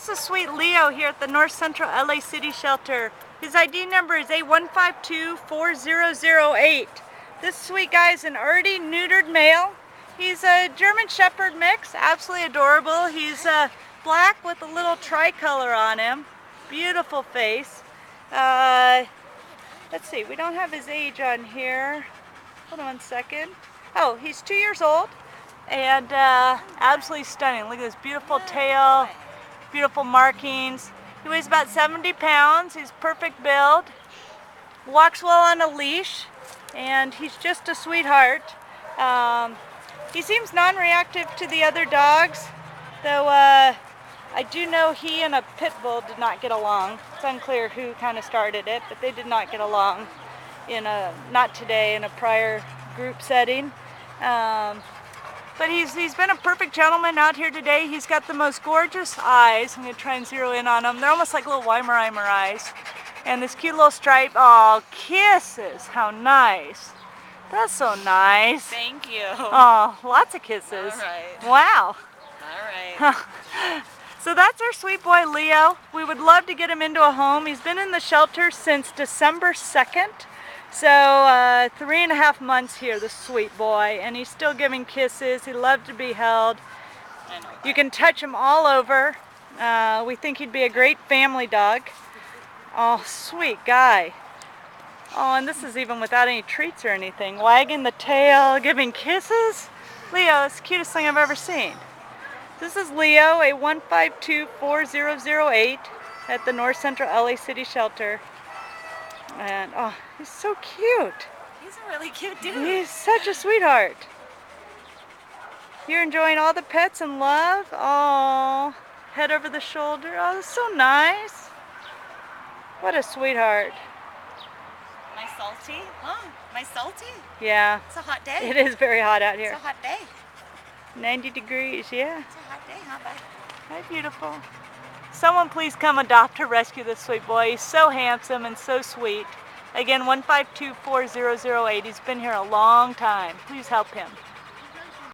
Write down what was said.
This is sweet Leo here at the North Central LA City Shelter. His ID number is A1524008. This sweet guy is an already neutered male. He's a German Shepherd mix, absolutely adorable. He's black with a little tricolor on him. Beautiful face. Let's see, we don't have his age on here. Hold on one second. Oh, he's 2 years old and absolutely stunning. Look at this beautiful tail, beautiful markings. He weighs about 70 pounds. He's perfect build. Walks well on a leash, and he's just a sweetheart. He seems non-reactive to the other dogs, though I do know he and a pit bull did not get along. It's unclear who kind of started it, but they did not get along not today, in a prior group setting. But he's been a perfect gentleman out here today. He's got the most gorgeous eyes. I'm going to try and zero in on them. They're almost like little Weimaraner eyes. And this cute little stripe. Oh, kisses. How nice. That's so nice. Thank you. Oh, lots of kisses. All right. Wow. All right. So that's our sweet boy Leo. We would love to get him into a home. He's been in the shelter since December 2nd. So 3.5 months here, this sweet boy, and he's still giving kisses. He loves to be held. You can touch him all over. We think he'd be a great family dog. Oh, sweet guy. Oh, and this is even without any treats or anything. Wagging the tail, giving kisses. Leo, it's the cutest thing I've ever seen. This is Leo, A1524008 at the North Central LA City Shelter. And oh, he's so cute. He's a really cute dude. He's such a sweetheart. You're enjoying all the pets and love. Oh, head over the shoulder. Oh, that's so nice. What a sweetheart. Am I salty? Oh, am I salty? Yeah. It's a hot day. It is very hot out here. It's a hot day. 90 degrees, yeah. It's a hot day, not bad. Hi, beautiful. Someone please come adopt or rescue this sweet boy. He's so handsome and so sweet. Again, 1524008. He's been here a long time. Please help him.